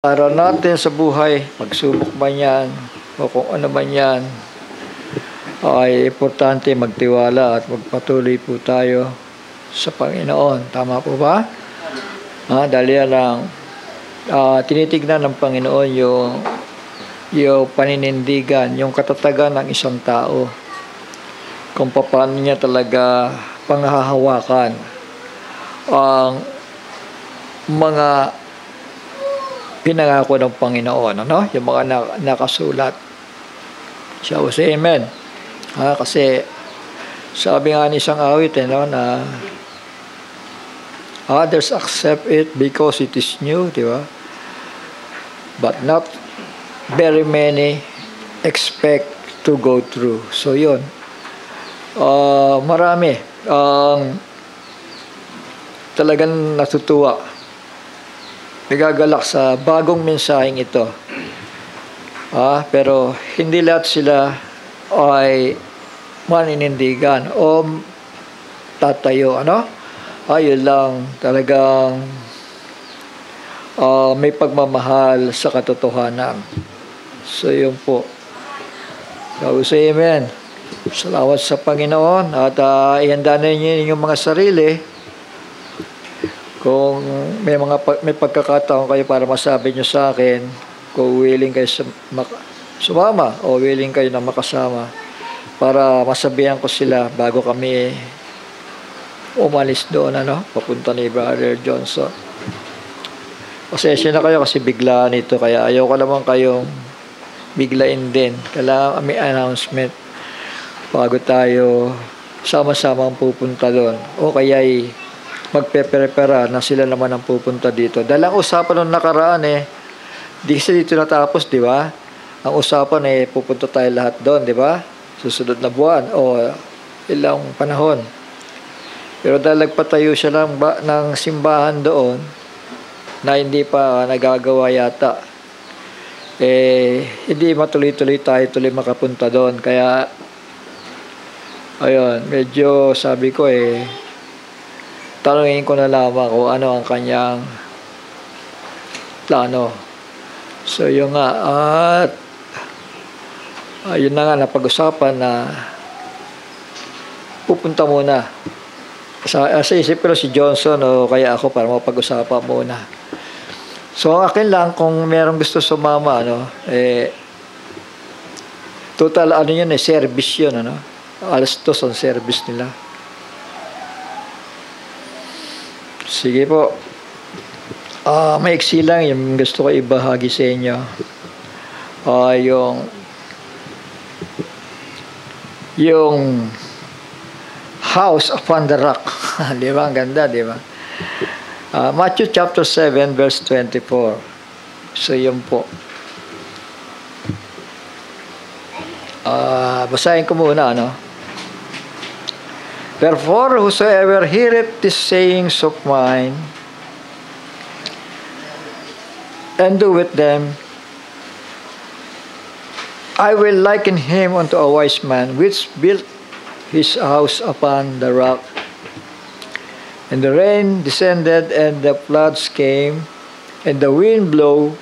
Para natin sa buhay, magsubok man yan, o kung ano man yan, ay importante magtiwala at magpatuloy po tayo sa Panginoon. Tama po ba? Dahil yan lang, tinitignan ng Panginoon yung paninindigan, yung katatagan ng isang tao. Kung paano niya talaga panghahawakan ang mga pinangako ng Panginoon, ano? Yung mga nakasulat. Shall we say amen? Kasi sabi nga ni isang awit, na others accept it because it is new, di ba? But not very many expect to go through. So yun. Marami talagang natutuwa, nagagalak sa bagong mensaheng ito. Pero hindi lahat sila ay maninindigan o tatayo. Yun lang, talagang may pagmamahal sa katotohanan. So yun po. So say amen. Salamat sa Panginoon at ihanda na niyo yung mga sarili. Kung may pagkakataon kayo para masabi nyo sa akin, kung willing kayo sumama o willing kayo na makasama para masabihan ko sila bago kami umalis doon, papunta ni Brother Johnson. Pasensya na kayo kasi biglaan ito, kaya ayaw ko naman kayong biglain din. Kailangan may announcement bago tayo sama-samang pupunta doon. O kaya'y magpe-prepara na sila naman ang pupunta dito. Dahil ang usapan nung nakaraan di kasi dito natapos, di ba? Ang usapan pupunta tayo lahat doon, di ba? Susunod na buwan o ilang panahon. Pero dahil nagpatayo siya ng simbahan doon na hindi pa nagagawa yata, hindi matuloy-tuloy tayo makapunta doon. Kaya ayun, medyo sabi ko tanungin ko na lamang kung ano ang kanyang plano. So yun nga, at yun na nga napag-usapan na pupunta muna. Sa isip ko si Johnson o kaya ako para mapag-usapan muna. So akin lang kung merong gusto sumama, total yun service yun, alas 2 ang service nila. Sige po. Maiksi lang yung gusto ko ibahagi sa inyo. Yung house upon the rock. Di ba? Ang ganda, di ba? Matthew chapter 7 verse 24. So yun po. Basahin ko muna, Therefore, whosoever heareth these sayings of mine, and doeth them, I will liken him unto a wise man, which built his house upon the rock. And the rain descended, and the floods came, and the wind blew,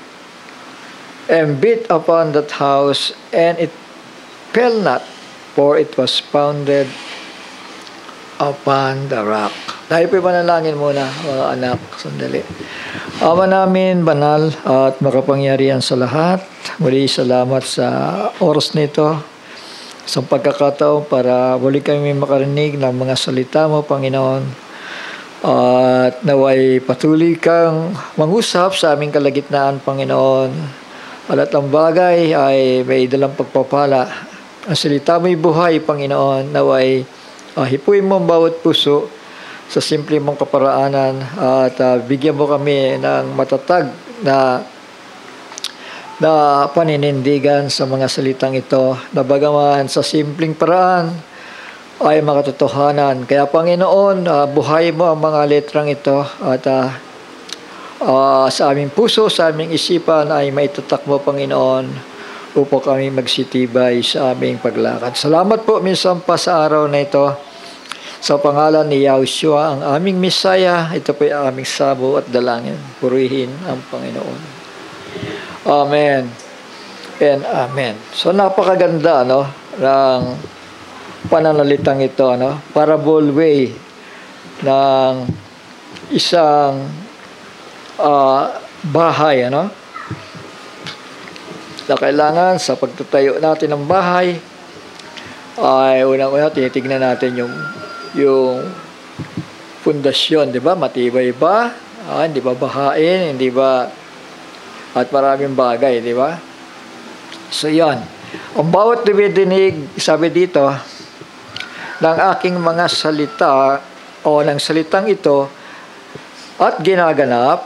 and beat upon that house, and it fell not, for it was founded upon the rock. Tayo po'y manalangin muna, anak, sandali. Ama namin, banal at makapangyarihan sa lahat, muli salamat sa oras nito, sa pagkakataon para muli kami makarinig ng mga salita mo, Panginoon, at naway patuloy kang mangusap sa aming kalagitnaan, Panginoon. At ang bagay ay may dalang pagpapala. Ang salita mo'y buhay, Panginoon, naway hipuin mo ang bawat puso sa simple mong kaparaanan at bigyan mo kami ng matatag na paninindigan sa mga salitang ito na bagaman sa simpleng paraan ay makatotohanan. Kaya Panginoon, buhay mo ang mga letrang ito at sa aming puso, sa aming isipan ay maitatak mo, Panginoon, upang kami magsitibay sa aming paglakad. Salamat po minsan pa sa araw na ito. Sa pangalan ni Yahushua, ang aming Misaya, ito po ay aming sabo at dalangin. Purihin ang Panginoon. Amen and amen. So napakaganda ng pananalitang ito, parable way ng isang bahay, na kailangan sa pagtatayo natin ng bahay ay unang-una tinitignan natin yung pundasyon, di ba? Matibay ba? Hindi ba bahain? Hindi ba? At maraming bagay, di ba? So yan. Ang bawat dumidinig, sabi dito, ng aking mga salita o ng salitang ito at ginaganap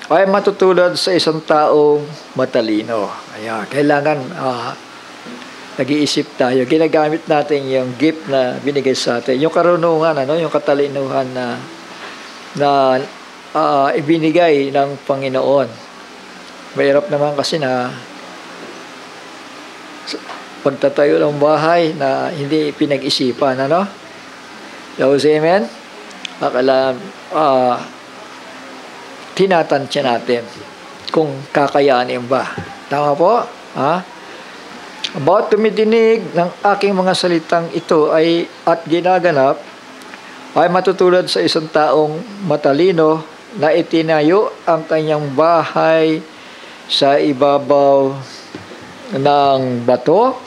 ay matutulad sa isang taong matalino. Ayan, kailangan nag-iisip tayo. Ginagamit natin yung gift na binigay sa atin. Yung karunungan, yung katalinuhan na ibinigay ng Panginoon. Mahirap naman kasi na pagtatayo ng bahay na hindi pinag-isipan, Amen? Kailangan tinatansya natin kung kakayanin ba. Tama po? About tumidinig ng aking mga salitang ito at ginaganap ay matutulad sa isang taong matalino na itinayo ang kanyang bahay sa ibabaw ng bato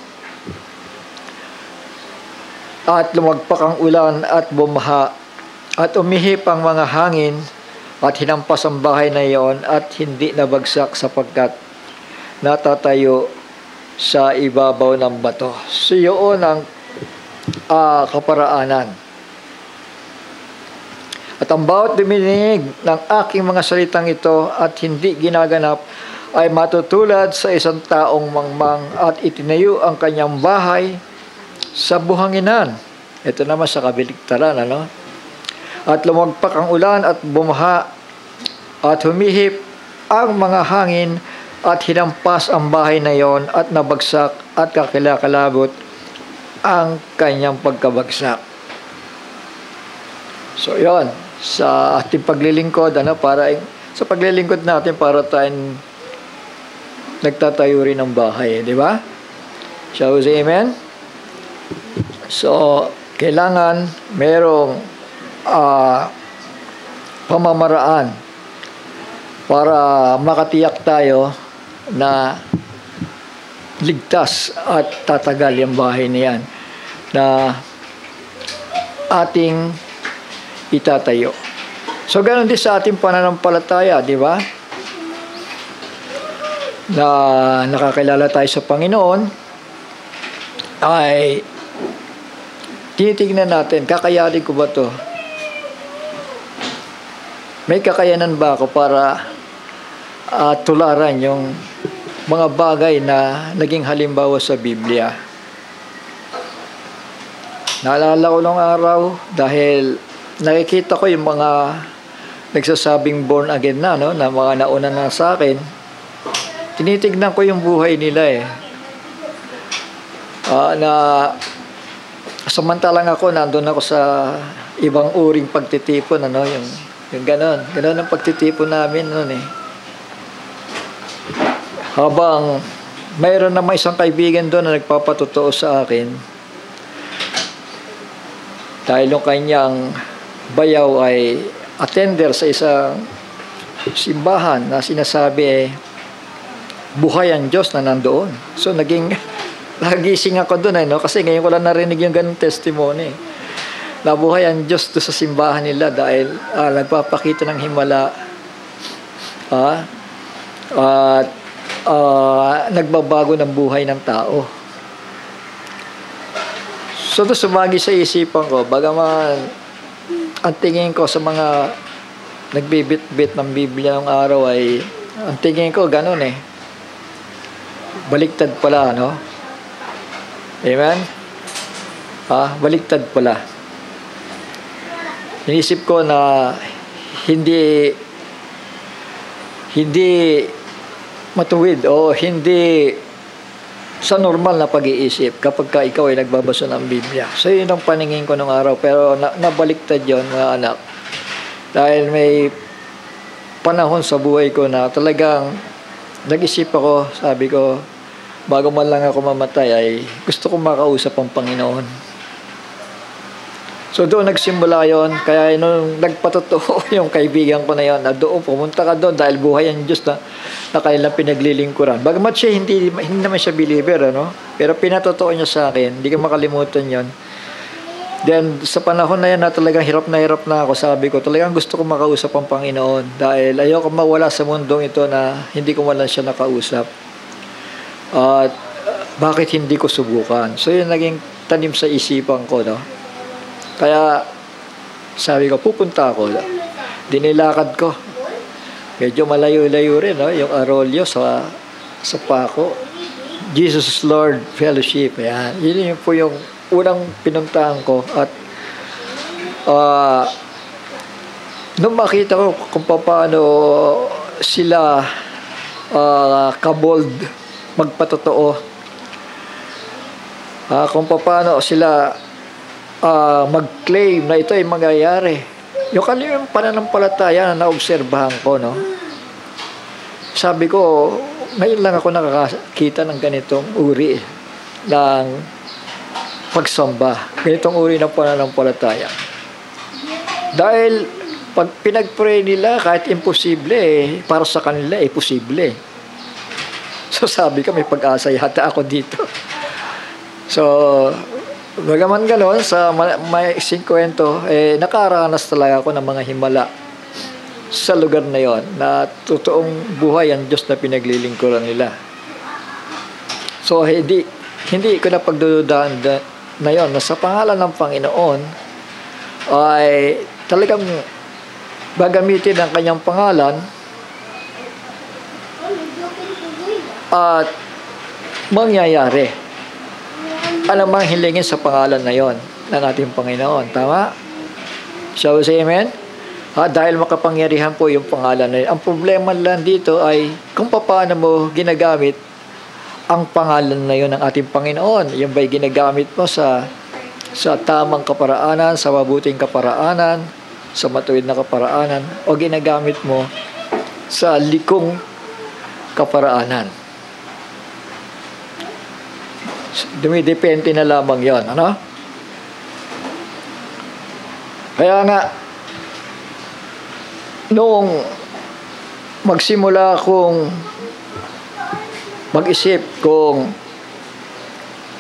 at lumagpak ang ulan at bumaha at umihip ang mga hangin at hinampas ang bahay na iyon at hindi nabagsak sapagkat natatayo sa ibabaw ng bato. So yun ang kaparaanan. At ang bawat duminig ng aking mga salitang ito at hindi ginaganap ay matutulad sa isang taong mangmang at itinayo ang kanyang bahay sa buhanginan. Ito naman sa kabaligtaran, At lumagpak ang ulan at bumaha at humihip ang mga hangin at hinampas ang bahay na iyon at nabagsak at kakilakalabot ang kanyang pagkabagsak. So yon sa ating paglilingkod, sa paglilingkod natin para tayong nagtatayo rin ng bahay, di ba? Shall we say amen? So kailangan merong pamamaraan para makatiyak tayo na ligtas at tatagal yung bahay niyan na ating itatayo. So ganoon din sa ating pananampalataya, di ba? Na nakakilala tayo sa Panginoon ay tinitignan natin, kakayanin ko ba to? May kakayanan ba ako para tularan yung mga bagay na naging halimbawa sa Biblia? Naalala ko nung araw dahil nakikita ko yung mga nagsasabing born again na mga nauna na sa akin. Tinitignan ko yung buhay nila na samantalang ako nandun ako sa ibang uring pagtitipon, yung ganon ang pagtitipon namin noon Habang mayroon naman isang kaibigan doon na nagpapatotoo sa akin dahil yung kanyang bayaw ay attender sa isang simbahan na sinasabi buhay ang Diyos na nandoon. So nagising ako doon kasi ngayon ko lang narinig yung ganung testimony. Nabuhay ang Diyos doon sa simbahan nila dahil nagpapakita ng himala at nagbabago ng buhay ng tao. So doon sumagi sa isipan ko, bagaman ang tingin ko sa mga nagbibit-bit ng Biblia ng araw ay ang tingin ko ganun baliktad pala, Amen? Baliktad pala. Inisip ko na hindi matuwid o hindi sa normal na pag-iisip kapag ikaw ay nagbabasa ng Biblia. So yun ang paningin ko nung araw, pero nabaliktad yun, mga anak. Dahil may panahon sa buhay ko na talagang nag-isip ako, sabi ko, bago man lang ako mamatay ay gusto kong makausap ang Panginoon. So doon nagsimula yon. Kaya nung nagpatotoo yung kaibigan ko na yon, na doon pumunta ka doon dahil buhay ang Diyos na kanilang pinaglilingkuran. Bagamat siya hindi naman siya believer, ano? Pero pinatotoo niya sa akin, hindi ko makalimutan yon. Then sa panahon na yan na talagang hirap na ako, sabi ko talagang gusto ko makausap ang Panginoon dahil ayoko mawala sa mundong ito na hindi ko man lang siya nakausap. At bakit hindi ko subukan? So yun naging tanim sa isipan ko, no? Kaya sabi ko, pupunta ako. Dinilakad ko. Medyo malayo-layo rin, no? Yung Arroyo sa Paco. Jesus is Lord Fellowship. Ayan. Yun po yung unang pinuntahan ko. At nung makita ko kung paano sila kabold magpatotoo, kung paano sila mag-claim na ito ay mangyayari. Yung kanilang pananampalataya na naobserbahan ko, no? Sabi ko, ngayon lang ako nakakita ng ganitong uri ng pagsamba. Ganitong uri ng pananampalataya. Dahil pag pinag-pray nila, kahit imposible, para sa kanila, posible. So sabi ko, may pag-asa yata ako dito. So, bagaman gano'n, sa maiksing kwento, nakaranas talaga ako ng mga himala sa lugar na yon na totoong buhay ang Diyos na pinaglilingkuran nila. So, hindi ko na pagdududaan na yon na sa pangalan ng Panginoon ay talagang gagamitin ang kanyang pangalan at mangyayari alamang hilingin sa pangalan na yon ng ating Panginoon. Tama? Shall we say amen? Dahil makapangyarihan po yung pangalan na yun. Ang problema lang dito ay kung paano mo ginagamit ang pangalan na yun ng ating Panginoon. Yung ba'y ginagamit mo sa tamang kaparaanan, sa mabuting kaparaanan, sa matuwid na kaparaanan, o ginagamit mo sa likong kaparaanan. Dumidepende na lamang yon, ano? Kaya nga, noong magsimula akong mag-isip kung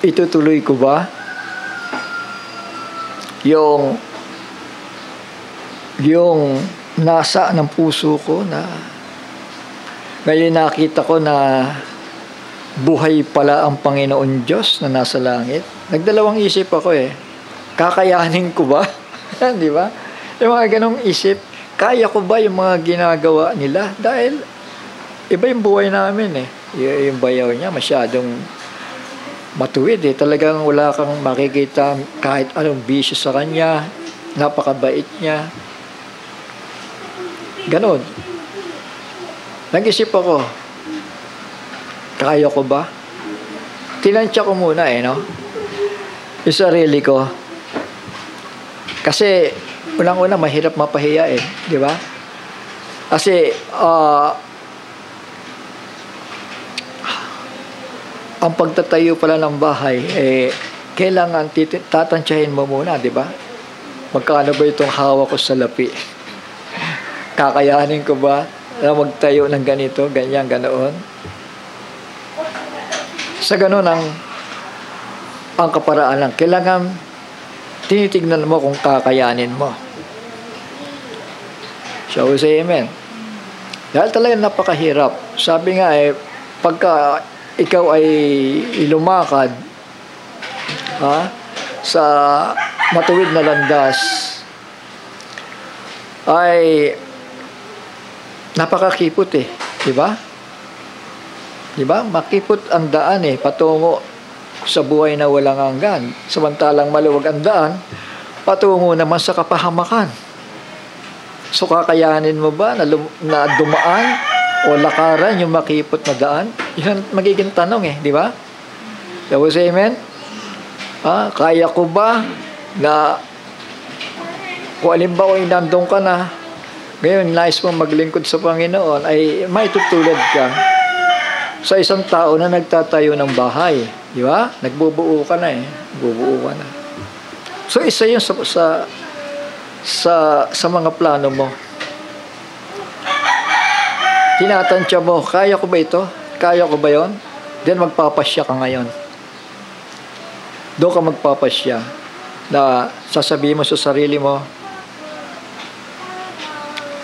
itutuloy ko ba yung nasa ng puso ko na ngayon nakita ko na buhay pala ang Panginoon Diyos na nasa langit. Nagdalawang isip ako kakayanin ko ba? Di ba? Yung mga ganong isip, kaya ko ba yung mga ginagawa nila? Dahil iba yung buhay namin yung bayaw niya masyadong matuwid Talagang wala kang makikita kahit anong bisyo sa kanya. Napakabait niya. Ganon. Nag-isip ako, kaya ko ba? Tinansya ko muna no? Yung sarili ko. Kasi unang-una mahirap mapahiya di ba? Kasi ang pagtatayo pala ng bahay kailangan tatansyahin mo muna, di ba? Magkano ba itong hawak ko sa lapi? Kakayanin ko ba na magtayo ng ganito, ganyan, ganoon? Sa ganun ang kaparaanan. Kailangan tinitignan mo kung kakayanin mo. Shall we say amen? Dahil talagang napakahirap. Sabi nga pagka ikaw ay lumakad sa matuwid na landas ay napakakipot di ba? Di ba? Makipot ang daan patungo sa buhay na walang hanggan. Samantalang maluwag ang daan, patungo naman sa kapahamakan. So kakayanin mo ba na dumaan o lakaran yung makipot na daan? Yun ang magiging tanong di ba? Shall we say amen? Kaya ko ba na kung alimbawa nandun ka na, ngayon nais mo maglingkod sa Panginoon ay may tutulad ka sa isang tao na nagtatayo ng bahay. Di ba? Nagbubuo ka na eh. Bubuo ka na. So, isa yun sa mga plano mo. Tinatansya mo, kaya ko ba ito? Kaya ko ba yon? Then magpapasya ka ngayon. Doon ka magpapasya na sasabihin mo sa sarili mo,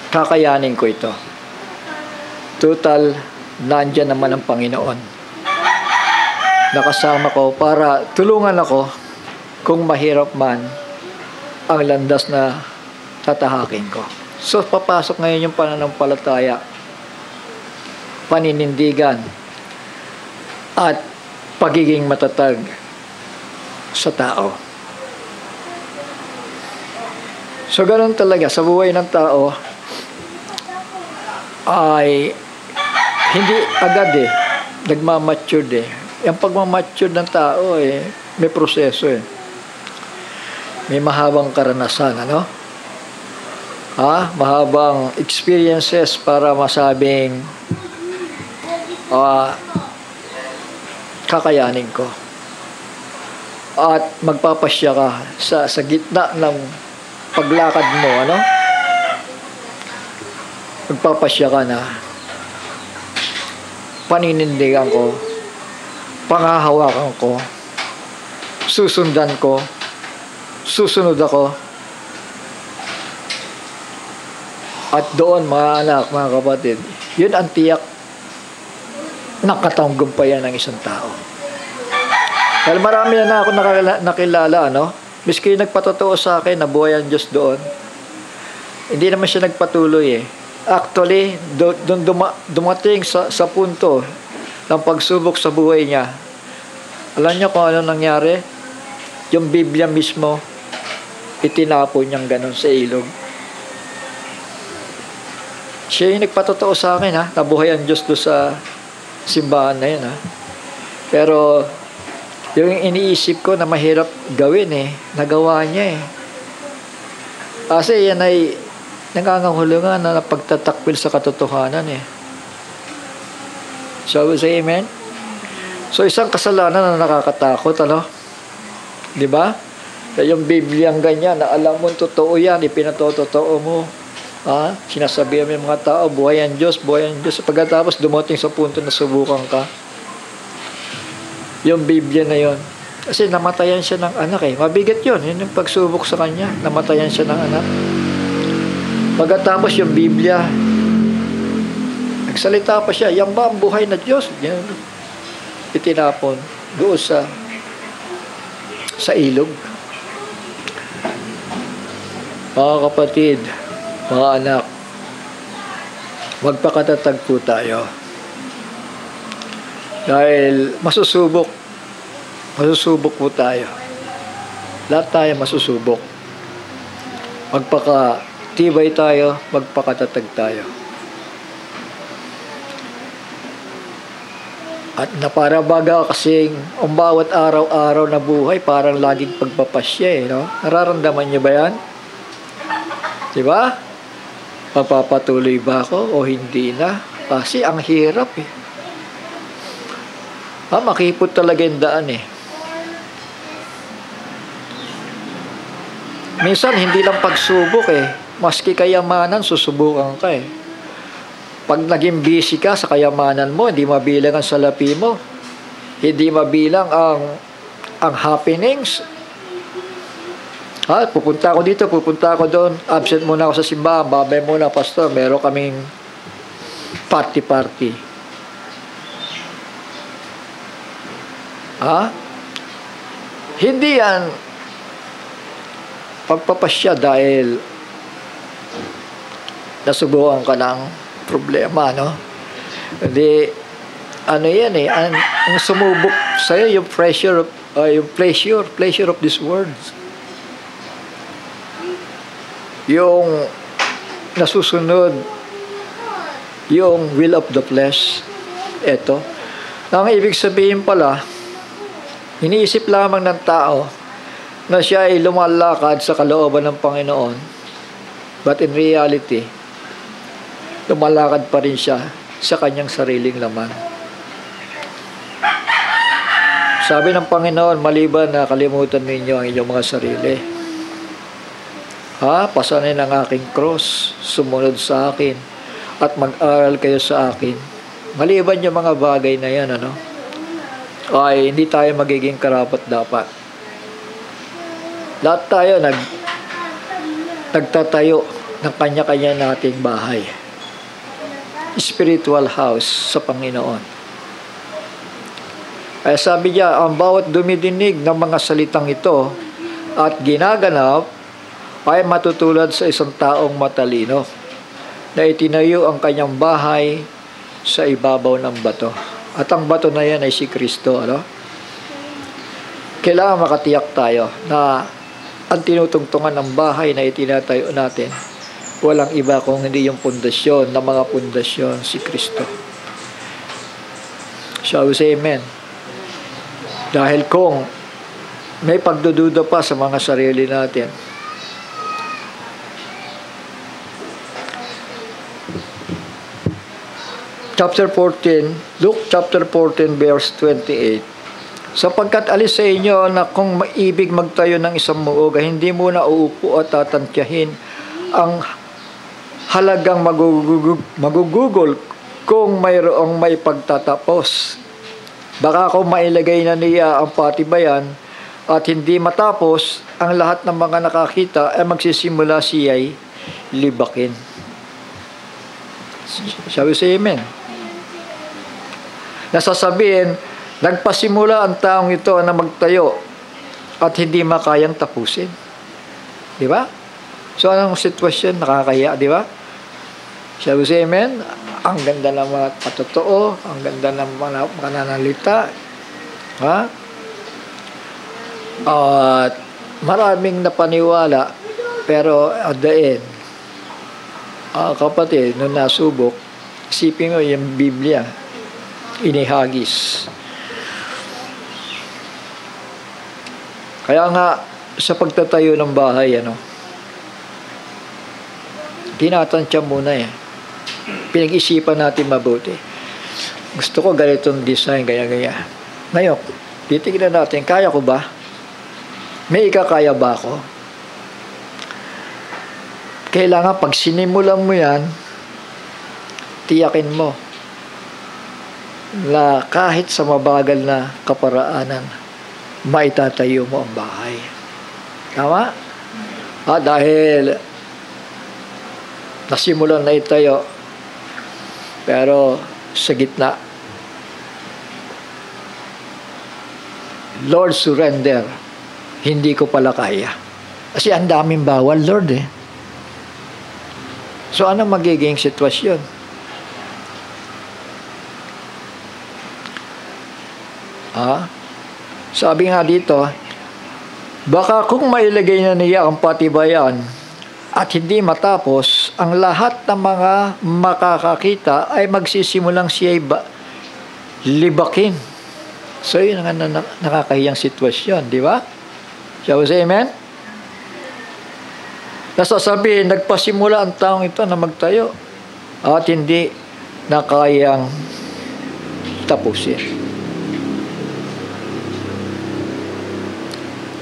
kakayanin ko ito. Total, nandyan naman ang Panginoon. Nakasama ko para tulungan ako kung mahirap man ang landas na tatahakin ko. So, papasok ngayon yung pananampalataya, paninindigan, at pagiging matatag sa tao. So, ganun talaga. Sa buhay ng tao, ay hindi agad nagmamature Yung pagmamature ng tao may proseso May mahabang karanasan, ano? Mahabang experiences para masabing kakayanin ko. At magpapasya ka sa gitna ng paglakad mo, ano? Magpapasya ka na paninindigan ko, pangahawakan ko, susundan ko, susunod ako. At doon, mga anak, mga kapatid, yun ang tiyak ng katanggumpayan ng isang tao. Dahil marami na ako nakilala, ano? Miski nagpatotoo sa akin na buhay ang Diyos doon, hindi naman siya nagpatuloy Actually, doon dumating sa punto ng pagsubok sa buhay niya. Alam niyo kung ano nangyari? Yung Biblia mismo, itinapon niyang ganun sa ilog. Siya yung nagpatotoo sa akin, nabuhay ang Diyos doon sa simbahan na yun, Pero, yung iniisip ko na mahirap gawin, nagawa niya, Kasi yan ay nangangahulugan na pagtatakwil sa katotohanan, So, we say amen? So, isang kasalanan na nakakatakot, ano? Di ba? Yung Biblia ang ganyan, na alam mo totoo yan, ipinatotoo mo. Sinasabihan mo yung mga tao, buhay ang Diyos, buhay ang Diyos. Pagkatapos dumating sa punto na subukan ka. Yung Biblia na yon. Kasi namatayan siya ng anak Mabigat yun. Yun yung pagsubok sa kanya. Namatayan siya ng anak. Pagkatapos yung Biblia, nagsalita pa siya, yan ba ang buhay na Diyos? Yan. Itinapon doon sa ilog. Mga kapatid, mga anak, magpakatatag po tayo. Dahil masusubok po tayo. Lahat tayo masusubok. Magpakatibay tayo, magpakatatag tayo. At naparabaga kasing ang bawat araw-araw na buhay parang laging pagpapasya no? Nararamdaman niyo ba yan? Diba? Papapatuloy ba ako o hindi na? Kasi ang hirap makipot talaga yung daan Minsan hindi lang pagsubok maski kayamanan susubukan ka Pag naging busy ka sa kayamanan mo, hindi mabilang ang salapi mo. Hindi mabilang ang happenings. Pupunta ako dito, pupunta ako doon. Absent muna ako sa simbahan. Babay muna, pastor. Meron kaming party. Hindi yan pagpapasya dahil nasubukan ka ng problema, no? Hindi, yan ang sumubok sa'yo, yung pleasure of this world. Yung nasusunod, yung will of the flesh. Ito. Ang ibig sabihin pala, iniisip lamang ng tao na siya ay lumalakad sa kalooban ng Panginoon. But in reality, lumalakad pa rin siya sa kanyang sariling laman. Sabi ng Panginoon, maliban na kalimutan ninyo ang inyong mga sarili. Pasanin ang aking cross, sumunod sa akin, at mag-aral kayo sa akin. Maliban yung mga bagay na yan, ay hindi tayo magiging karapat-dapat. Lahat tayo nagtatayo ng kanya-kanya nating bahay. Spiritual house sa Panginoon. Kaya sabi niya, ang bawat dumidinig ng mga salitang ito at ginaganap ay matutulad sa isang taong matalino na itinayo ang kanyang bahay sa ibabaw ng bato. At ang bato na yan ay si Kristo. Kailangan makatiyak tayo na ang tinutungtungan ng bahay na itinatayo natin, walang iba kung hindi yung pundasyon ng mga pundasyon, si Kristo. Shall we say amen? Dahil kung may pagdududa pa sa mga sarili natin, chapter 14, Luke chapter 14 verse 28. Sapagkat alis sa inyo na kung maibig magtayo ng isang muog, hindi muna uupo at tatantyahin ang halagang magugugol kung mayroong may pagtatapos. Baka kung mailagay na niya ang patibayan at hindi matapos, ang lahat ng mga nakakita ay magsisimula siya'y libakin. Shall we say amen? Nasasabihin, nagpasimula ang taong ito na magtayo at hindi makayang tapusin. Di ba? So, anong sitwasyon? Nakakaya, di ba? Shall we say amen? Ang ganda ng mga patotoo, ang ganda ng mga pananalita. At maraming napaniwala, pero at the end, kapatid, nung nasubok, isipin mo yung Biblia, inihagis. Kaya nga, sa pagtatayo ng bahay, tinatansya muna pinag-isipan natin mabuti. Gusto ko ganitong design, gaya-gaya. Ngayon, titignan natin, kaya ko ba? May ikakaya ba ako? Kailangan pag sinimulan mo yan, tiyakin mo na kahit sa mabagal na kaparaanan, maitatayo mo ang bahay. Tama? Dahil nasimulan na itayo, pero sa gitna, Lord, surrender. Hindi ko pala kaya. Kasi ang daming bawal, Lord So, ano magiging sitwasyon? Sabi nga dito, baka kung mailagay na niya ang patibayan at hindi matapos, ang lahat ng mga makakakita ay magsisimulang siya'y libakin. So, yun ang nakakahiyang sitwasyon, di ba? Shall we say amen? Nasasabihin, nagpasimula ang taong ito na magtayo at hindi na kayang tapusin.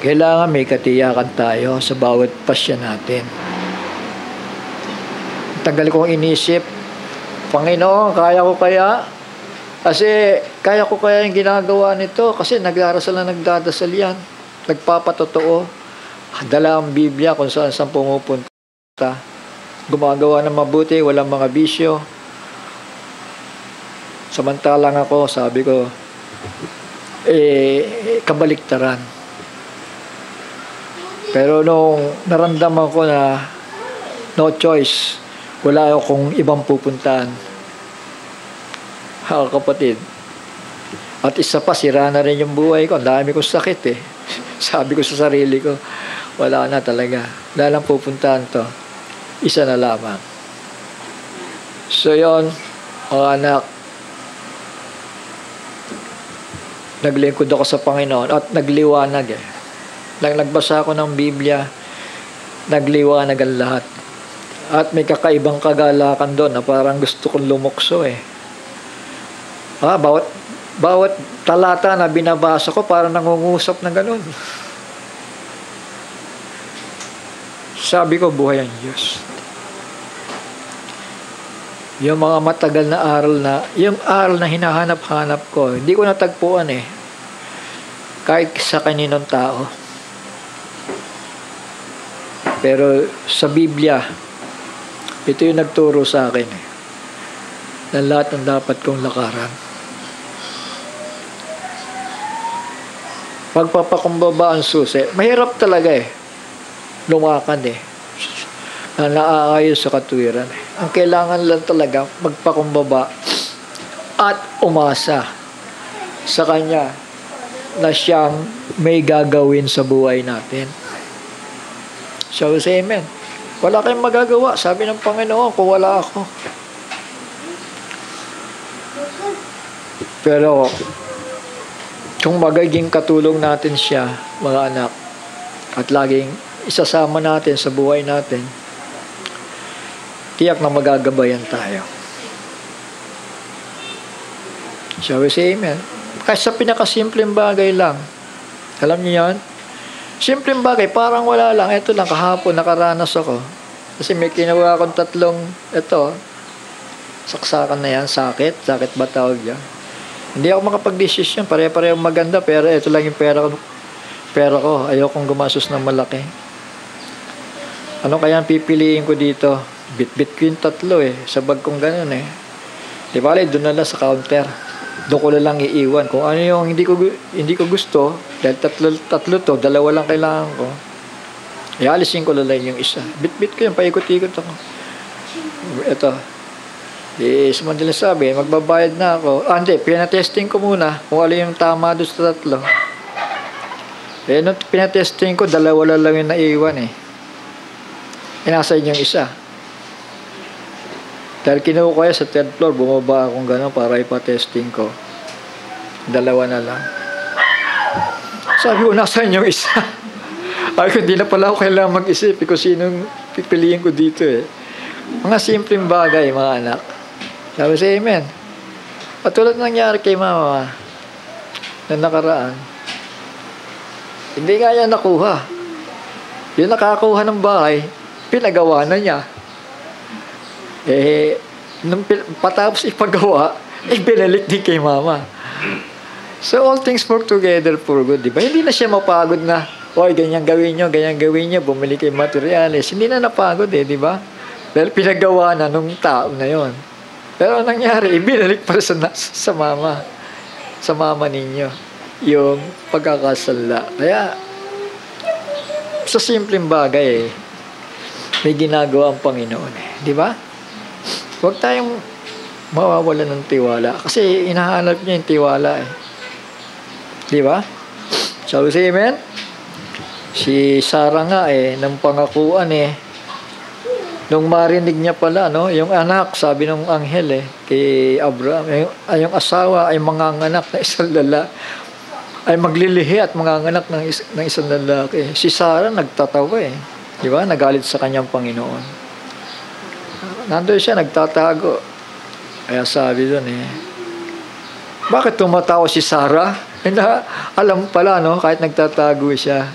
Kailangan may katiyakan tayo sa bawat pasya natin. Tagal kong inisip, Panginoon, kaya ko kaya? Kasi kaya ko kaya yung ginagawa nito? Kasi nag-arasal na nagdadasal yan. Nagpapatotoo. Dala ang Biblia kung saan pumupunta. Gumagawa ng mabuti, walang mga bisyo. Samantalang ako, sabi ko, kabaliktaran. Pero nung naramdaman ko na no choice, wala akong ibang pupuntahan. Kapatid. At isa pa, sira na rin yung buhay ko. Ang dami kong sakit Sabi ko sa sarili ko, wala na talaga. Wala lang pupuntahan to. Isa na lamang. So yon, mga anak, naglingkod ako sa Panginoon at nagliwanag Nagbasa ako ng Biblia, nagliwanag ang lahat. At may kakaibang kagalakan doon na parang gusto kong lumukso Bawat Bawat talata na binabasa ko, parang nangungusap na ganun. Sabi ko, buhay ang Diyos. Yung mga matagal na aral yung aral na hinahanap-hanap ko, hindi ko natagpuan eh. Kahit sa kaninong tao. Pero sa Biblia, ito yung nagturo sa akin eh, na lahat ng dapat kong lakaran. Pagpapakumbaba ang susi, mahirap talaga eh. Lumakad eh. Na naaayon sa katuwiran eh. Ang kailangan lang talaga, magpakumbaba at umasa sa Kanya na siyang may gagawin sa buhay natin. So, say amen. Wala kayong magagawa, sabi ng Panginoon, kung wala ako. Pero, kung magiging katulong natin siya, mga anak, at laging isasama natin sa buhay natin, tiyak na magagabayan tayo. Shall we say amen? Kasi sa pinakasimpleng bagay lang, alam niyo yan? Simpleng bagay, parang wala lang. Ito lang, kahapon nakaranas ako. Kasi may kinawa akong saksakan na yan, sakit ba tawag yan? Hindi ako makapag-desisyon, pare-pareho maganda, pero ito lang yung pera ko, ayokong gumasos ng malaki. Ano kaya ang pipiliin ko dito? Bit-bit ko yung 3 eh, sa bag kong ganun eh. Di ba, doon na lang sa counter. Doon ko lang iiwan. Kung ano yung hindi ko gusto, dahil tatlo to, 2 lang kailangan ko, ialisin ko lang yung isa. Bit-bit ko yung paikot-ikot ako. Ito. Sa madaling sabi, magbabayad na ako. Hindi, pinatesting ko muna kung ano yung tama doon sa 3. Nung pinatesting ko, 2 lang yung naiwan eh. Inasa yung isa. Dahil kinuha ko sa 3rd floor, bumaba akong gano'n para ipatesting ko. 2 na lang. Sabi ko, nasaan yung isa? Ay, hindi na pala ako kailangan mag-isip kung sinong pipiliin ko dito eh. Mga simpleng bagay, mga anak. Sabi sa amen. Patulad nangyari kay mama na nakaraan, hindi nga niya nakuha. Yung nakakuha ng bahay, pinagawa na niya. Nung patapos ipagawa, binalik din kay mama. So, all things work together for good, di ba? Hindi na siya mapagod na, oy, ganyan gawin nyo, bumili kay materials. Hindi na napagod di ba? Dahil pinagawa na nung tao na yon. Pero nangyari, ibinalik pa sa mama. Sa mama ninyo. Yung pagkakasala. Kaya, sa simpleng bagay may ginagawa ang Panginoon di ba? Huwag tayong mawawala ng tiwala. Kasi inahanap niya yung tiwala di ba? Shall we say amen? Si Sarah nga ng pangakuan nung marinig niya pala yung anak, sabi ng anghel kay Abraham, yung asawa ay manganganak na isang lalaki, ay maglilihi at manganganak ng isang lalaki. Si Sarah nagtatawa di ba? Nagalit sa kanyang Panginoon. Nandoon siya, nagtatago. Kaya sabi doon bakit tumatawa si Sarah? Alam pala, kahit nagtatago siya.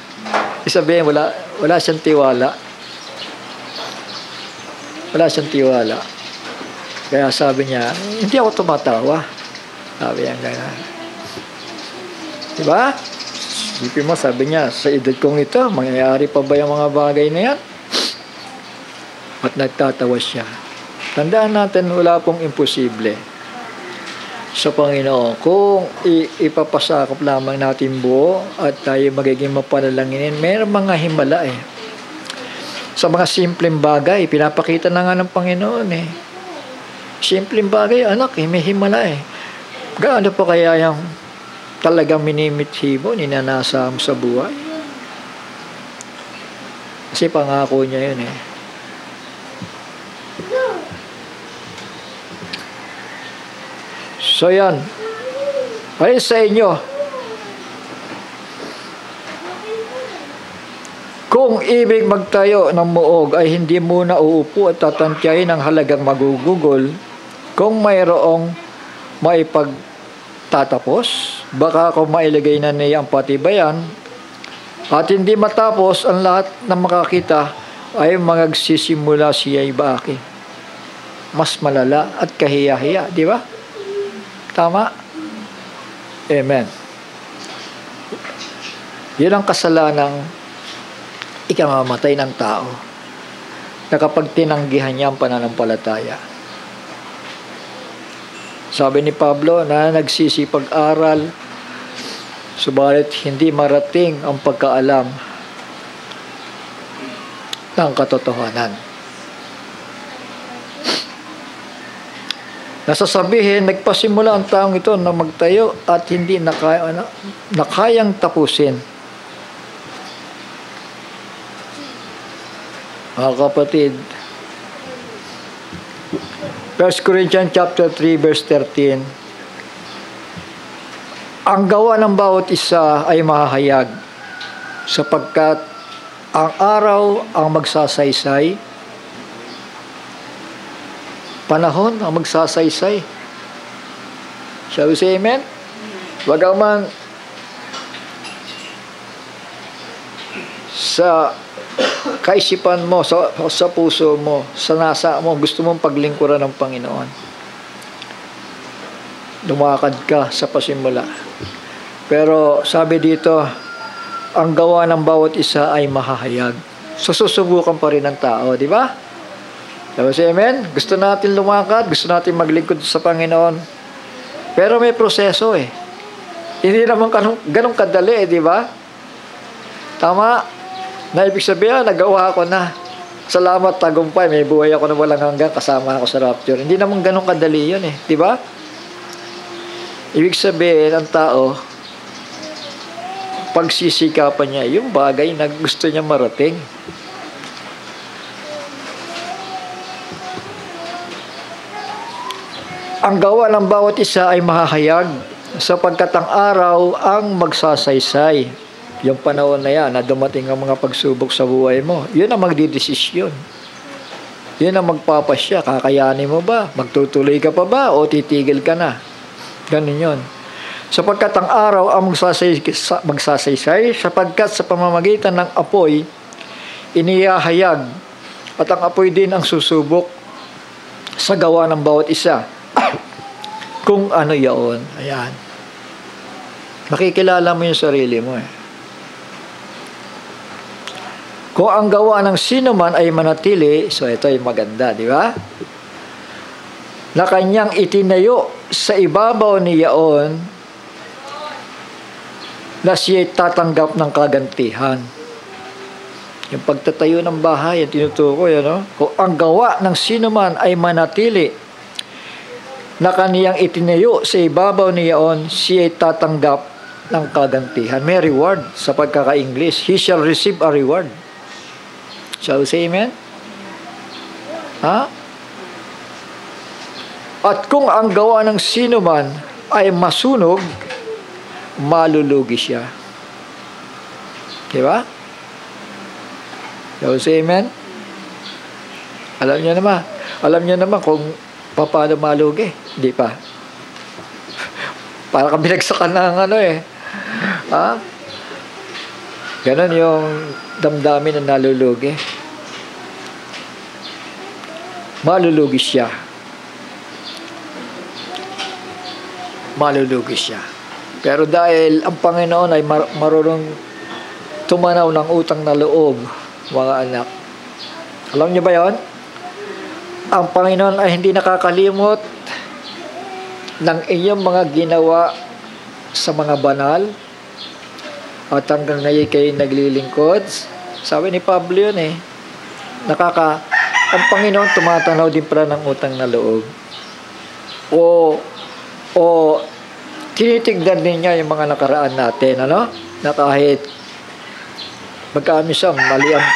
Isabihin, wala siyang tiwala. Wala siyang tiwala. Kaya sabi niya, hindi ako tumatawa. Sabi niya gano'n. Diba? Isipin mo, sabi niya, sa edad kong ito, mangyayari pa ba yung mga bagay na yan? At nagtatawa siya. Tandaan natin, wala pong imposible sa Panginoon. Kung ipapasakop lamang natin buo at tayo magiging mapanalanginin, mayroong mga himala sa mga simpleng bagay, pinapakita na nga ng Panginoon Simpleng bagay, anak may himala Gaano pa kaya yung talagang minimithi mo, ninanasa mo sa buhay? Kasi pangako niya yun So yan, ayun sa inyo, kung ibig magtayo ng muog ay hindi muna uupo at tatantyahin ang halagang magugugol kung mayroong tatapos. Baka kung mailagay na niya ang patibayan at hindi matapos, ang lahat na makakita ay magsisimula siya ibaki. Mas malala at kahiya-hiya, di ba? Tama? Amen. Yun ang kasalanang ikamamatay ng tao na kapag tinanggihan niya ang pananampalataya. Sabi ni Pablo na nagsisipag-aral, subalit hindi marating ang pagkaalam ng katotohanan. Nasasabihin, nagpasimula ang taong ito na magtayo at hindi nakayang tapusin. Mga kapatid, 1 Corinthians chapter 3 verse 13, ang gawa ng bawat isa ay mahahayag, sapagkat ang araw ang magsasaysay, panahon ang magsasaysay. Shall we say amen? Bagaman sa kaisipan mo, sa puso mo, sa nasa mo, gusto mong paglingkuran ng Panginoon, lumakad ka sa pasimula. Pero sabi dito, ang gawa ng bawat isa ay mahahayag. So susubukan pa rin ng tao, di ba? Sabi siya, amen? Gusto natin lumakad, gusto natin maglingkod sa Panginoon. Pero may proseso eh. Hindi naman ganun kadali eh, di ba? Tama? Na ibig sabihin, nagawa ko na. Salamat, tagumpay, may buhay ako na walang hanggang, kasama ako sa rapture. Hindi naman ganun kadali yun eh, di ba? Ibig sabihin, ang tao, pagsisikapan niya yung bagay na gusto niya marating. Ang gawa ng bawat isa ay mahahayag, sapagkat ang araw ang magsasaysay. Yung panahon na yan, na dumating ang mga pagsubok sa buhay mo, yun ang magdidesisyon. Yun ang magpapasya. Kakayanin mo ba? Magtutuloy ka pa ba? O titigil ka na? Ganun yun. Sapagkat ang araw ang magsasaysay, sapagkat sa pamamagitan ng apoy, inihahayag, at ang apoy din ang susubok sa gawa ng bawat isa. Kung ano yaon. Ayan. Makikilala mo yung sarili mo eh. Kung ang gawa ng sino man ay manatili, so ito ay maganda, di ba? Na kanyang itinayo sa ibabaw ni yaon, na siya'y tatanggap ng kagantihan. Yung pagtatayo ng bahay, yung tinutukoy, ano? Kung ang gawa ng sino man ay manatili, na kaniyang itinayo sa ibabaw ni yaon, siya'y tatanggap ng kagantihan. May reward sa pagkaka-English. He shall receive a reward. Shall we say amen? Ha? At kung ang gawa ng sino man ay masunog, malulugi siya. Diba? Shall we say amen? Alam niyo naman kung paano malugi. Hindi pa. Para ka binagsakan ng ano eh. Ha? Ganon yung damdamin na nalulugi. Malulugi siya. Malulugi siya. Pero dahil ang Panginoon ay marunong tumanaw ng utang na loob, mga anak. Alam niyo ba yon? Ang Panginoon ay hindi nakakalimot ng inyong mga ginawa sa mga banal, at hanggang ngayon kayo naglilingkod. Sabi ni Pablo yun eh. Ang Panginoon tumatanaw din pala ng utang na loob. O tinitignan din niya yung mga nakaraan natin, ano? Na kahit magkaamisang mali ang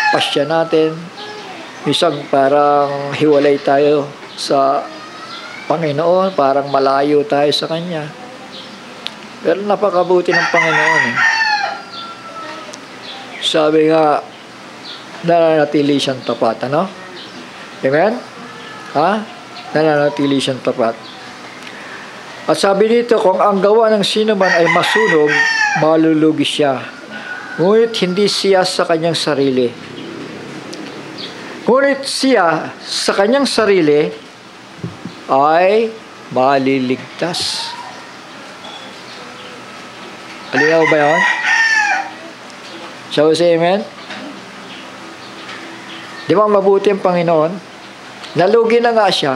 pasya natin, isang parang hiwalay tayo sa Panginoon, parang malayo tayo sa Kanya. Pero napakabuti ng Panginoon eh. Sabi nga, nananatili siyang tapat, ano? Amen? Ha? Nananatili siyang tapat. At sabi dito, kung ang gawa ng sino man ay masunog, malulugi siya. Ngunit hindi siya sa kanyang sarili. Ngunit siya sa kanyang sarili ay maliligtas. Alinaw ba yun? Shall we say amen? Di ba mabuti ang Panginoon? Nalugi na nga siya.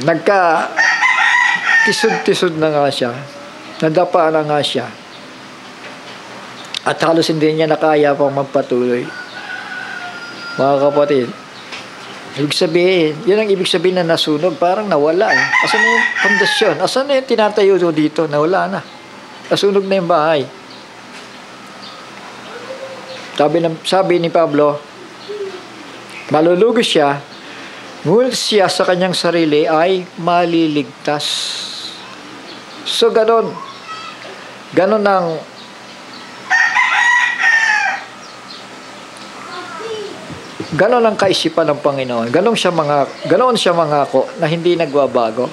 Nagka tisod-tisod na nga siya. Nadapa na nga siya. At halos hindi niya nakaya pang magpatuloy. Mga kapatid, ibig sabihin, yun ang ibig sabihin na nasunog, parang nawala eh. Asan na yung pundasyon? Asan na yung tinatayo dito? Nawala na. Nasunog na yung bahay. Sabi ni Pablo, malulugi siya, ngunit siya sa kanyang sarili ay maliligtas. So, ganon ang kaisipan ng Panginoon. Ganon siya mangako na hindi nagbabago.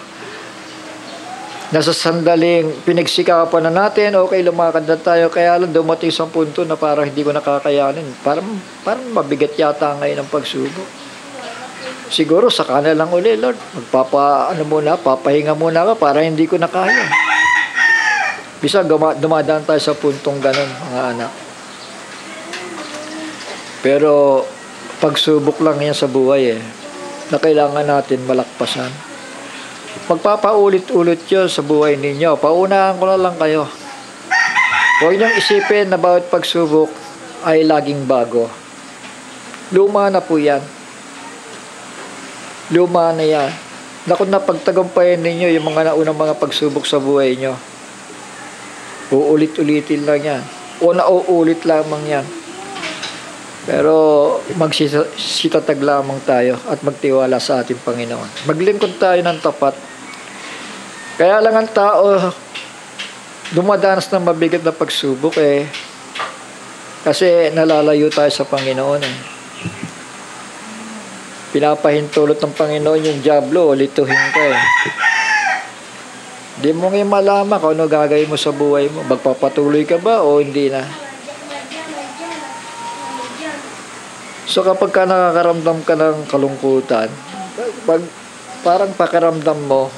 Nasa sandaling pinagsikapan na natin, okay, lumakad na tayo, kaya lang dumating sa punto na parang hindi ko nakakayanin. Parang mabigat yata ngayon ang pagsubok. Siguro sa lang uli, Lord, papahinga muna ka para hindi ko na kaya. Bisa dumadaan tayo sa puntong ganon, mga anak. Pero pagsubok lang yan sa buhay na kailangan natin malakpasan. Magpapaulit-ulit yun sa buhay ninyo. Paunahan ko na lang kayo. Huwag niyong isipin na bawat pagsubok ay laging bago. Luma na po yan. Luma na yan. Kung napagtagumpayan ninyo yung mga naunang mga pagsubok sa buhay nyo, uulit-ulitin lang yan. O nauulit lamang yan. Pero magsisitatag lamang tayo at magtiwala sa ating Panginoon. Maglingkod tayo ng tapat. Kaya lang ang tao dumadanas ng mabigat na pagsubok kasi nalalayo tayo sa Panginoon Pinapahintulot ng Panginoon yung diablo, lituhin ka Di mo ngayon malaman kung ano gagawin mo sa buhay mo. Magpapatuloy ka ba o hindi na? So kapag ka nakakaramdam ka ng kalungkutan, parang pakiramdam mo,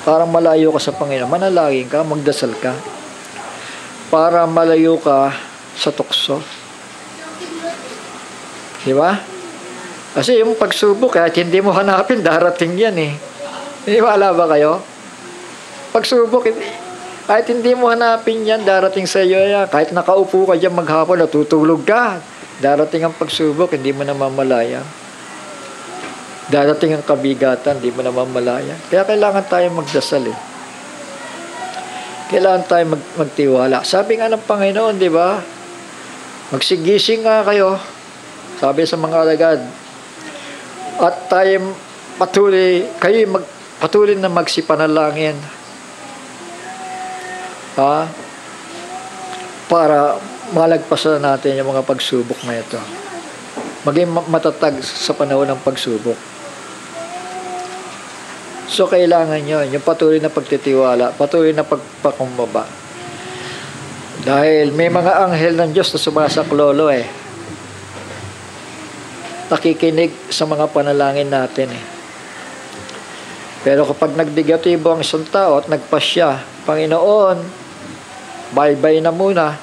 parang malayo ka sa Panginoon, manalangin ka, magdasal ka, para malayo ka sa tukso. Di ba? Kasi yung pagsubok, kahit hindi mo hanapin, darating yan Di ba, ala ba kayo? Pagsubok, kahit hindi mo hanapin yan, darating sa iyo yan. Kahit nakaupo ka dyan maghapon, natutulog ka, darating ang pagsubok, hindi mo namamalayan. Darating ang kabigatan, hindi mo namamalayan. Kaya kailangan tayo magdasal Kailangan tayo magtiwala. Sabi nga ng Panginoon, di ba? Magsigising nga kayo. Sabi sa mga alagad. At tayo patuloy na magsipanalangin. Para malagpasan natin yung mga pagsubok na ito. Maging matatag sa panahon ng pagsubok. So, kailangan nyo yung patuloy na pagtitiwala, patuloy na pagpakumbaba. Dahil may mga anghel ng Diyos na sumasaklolo nakikinig sa mga panalangin natin Pero kapag nagdigatibo ang isang tao at nagpasya, Panginoon, bye-bye na muna.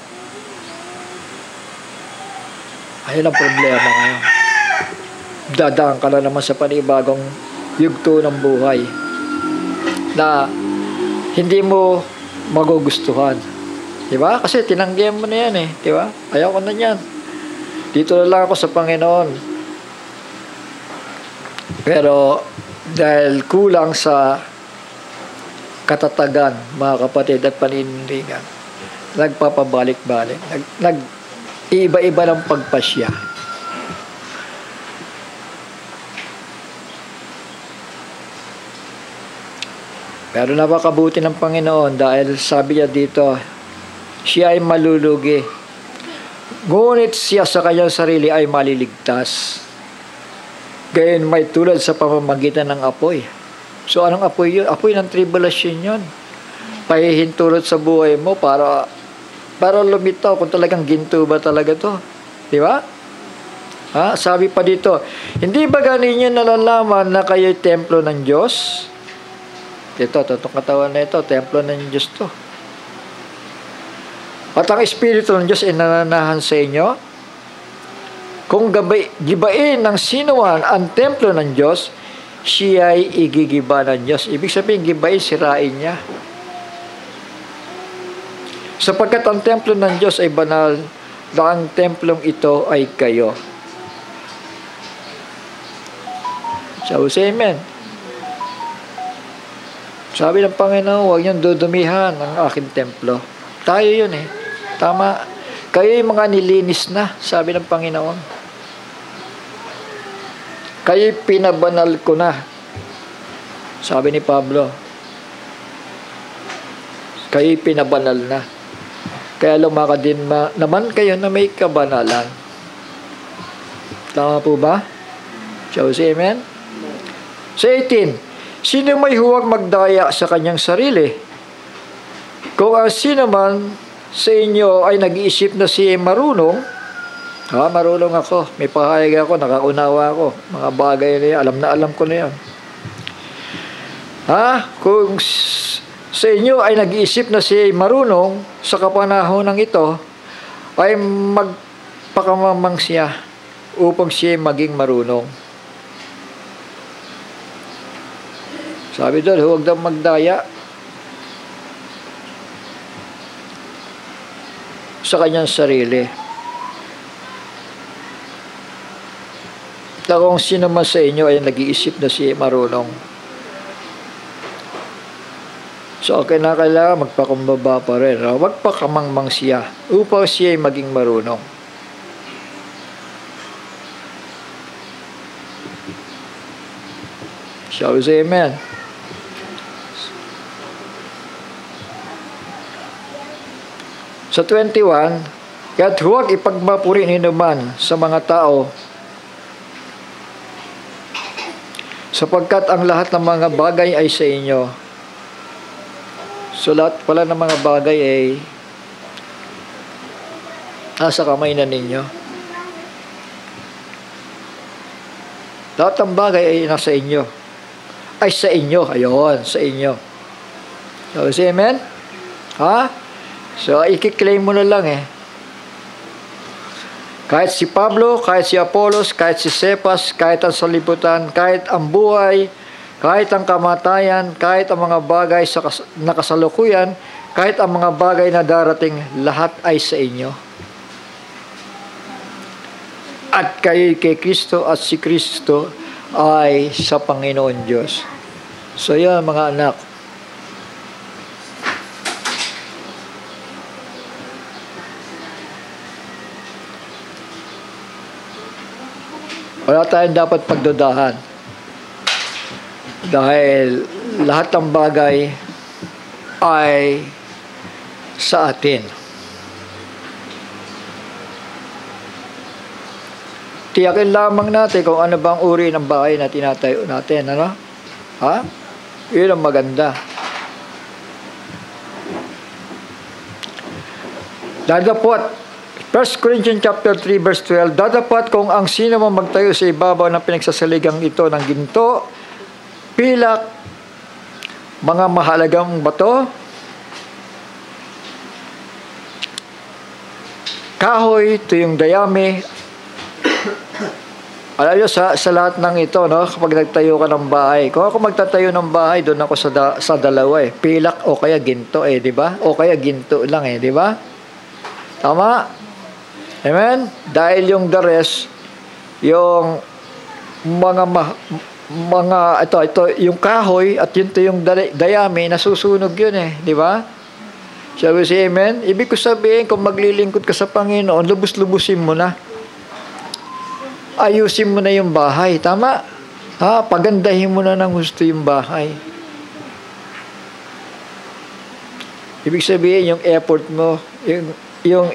Ayun ang problema ngayon. Dadaan ka na naman sa panibagong yugto ng buhay na hindi mo magugustuhan. Diba? Kasi tinanggihan mo na yan Diba? Ayaw ko na yan. Dito na lang ako sa Panginoon. Pero dahil kulang sa katatagan, mga kapatid, at paninindigan, nagpapabalik-balik. Iiba-iba ng pagpasya. Pero napakabuti ng Panginoon dahil sabi niya dito, siya ay malulugi. Ngunit siya sa kanyang sarili ay maliligtas. Gayon may tulad sa pamamagitan ng apoy. So anong apoy yun? Apoy ng tribulation yun. Pahihintulot sa buhay mo para lumitaw kung talagang ginto ba talaga to. Di ba? Sabi pa dito, hindi ba ganinyo nalalaman na kayo'y templo ng Diyos? Ito, itong katawan na ito, templo ng Diyos to. At ang Espiritu ng Diyos ay nananahan sa inyo. Kung gibain ng sinuman ang templo ng Diyos, siya ay igigiba ng Diyos. Ibig sabihin, gibain, sirain niya. Sapagkat ang templo ng Diyos ay banal, na ang templong ito ay kayo. So, say amen. Sabi ng Panginoon, huwag niyong dudumihan ang aking templo. Tayo yun eh. Tama. Kayo yung mga nilinis na, sabi ng Panginoon. Kayo pinabanal ko na, sabi ni Pablo. Kayo pinabanal na. Kaya lumakad din naman kayo na may kabanalan. Tama po ba? Shall we say amen? Sa 18, sino may huwag magdaya sa kanyang sarili? Kung ang sino man sa inyo ay nag-iisip na siya marunong, marunong ako, may pahayag ako, nakaunawa ako, mga bagay na yan, alam ko na yan. Kung sa inyo ay nag-iisip na siya marunong, sa kapanahon ng ito, ay magpakamamang siya upang siya maging marunong. Sabi doon, huwag daw magdaya sa kanyang sarili. Na kung sino man sa inyo ay nag-iisip na siya marunong. So, kailangan magpakumbaba pa rin. Huwag pa kamangmang siya upang siya ay maging marunong. Shall we say amen? Sa 21, kaya't huwag ipagmapuri ninuman sa mga tao sapagkat ang lahat ng mga bagay ay sa inyo. So lahat pala ng mga bagay ay nasa kamay na ninyo. Lahat ng bagay ay nasa inyo. Ay sa inyo. Ayun, sa inyo. So, say amen? So, i-claim mo na lang eh. Kahit si Pablo, kahit si Apollos, kahit si Cephas, kahit ang salibutan, kahit ang buhay, kahit ang kamatayan, kahit ang mga bagay na kasalukuyan, kahit ang mga bagay na darating, lahat ay sa inyo. At kayo kay Kristo at si Kristo ay sa Panginoon Diyos. So yan mga anak. Wala tayong dapat pagdudahan. Dahil lahat ng bagay ay sa atin. Tiyakin lamang natin kung ano bang uri ng bahay na tinatayo natin. Ano? Yun ang maganda. Dadapot. 1 Corinthians chapter 3 verse 12, dadapat kung ang sino man magtayo sa ibabaw ng pinagsasaligang ito ng ginto, pilak, mga mahalagang bato, kahoy, tuyong dayami. Alam nyo, sa lahat ng ito, no, kapag nagtayo ka ng bahay, kung ako magtatayo ng bahay, doon ako sa dalawa eh. Pilak o kaya ginto eh, di ba? O kaya ginto lang eh, di ba? Tama? Amen? Dahil yung the rest, yung ito yung kahoy at yung dayami, nasusunog yun eh, di ba? Shall we say amen? Ibig ko sabihin, kung maglilingkod ka sa Panginoon, lubos-lubusin mo na. Ayusin mo na yung bahay, tama? Pagandahin mo na ng gusto yung bahay. Ibig sabihin, yung effort mo, yung